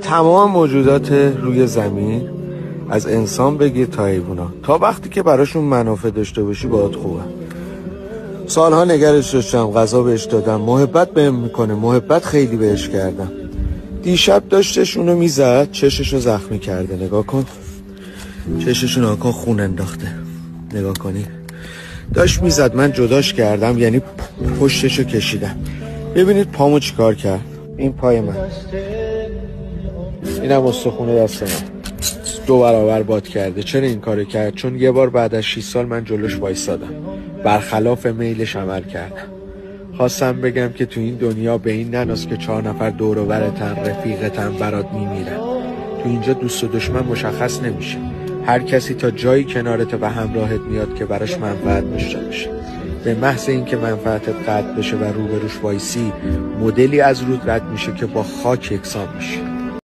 تمام موجودات روی زمین از انسان بگیر تا حیوونا، تا وقتی که براشون منافع داشته باشی باهات خوبه. سالها نگرش داشتم، غذا بهش دادم، محبت بهم میکنه، محبت خیلی بهش کردم. دیشب داشتش اونو میزد، چششو زخمی کرده. نگاه کن چششو، نگاه کن، خون انداخته. نگاه کنی داشت میزد، من جداش کردم، یعنی پشتشو کشیدم. ببینید پامو چیکار کرد. این پای من، اینم استخونه دست من 2 برابر باد کرده. چرا این کارو کرد؟ چون یه بار بعد از 6 سال من جلوش وایسادم، برخلاف میلش عمل کردم. خواستم بگم که تو این دنیا به این نناس که 4 نفر دور و برتن، رفیقتن، برات میمیرن. تو اینجا دوست و دشمن مشخص نمیشه، هر کسی تا جایی کنارت و همراهت میاد که براش منفعت داشته باشه. به محض اینکه منفعتت قطع بشه و روبروش وایسی، مدلی از رود رد میشه که با خاک یکسان میشه.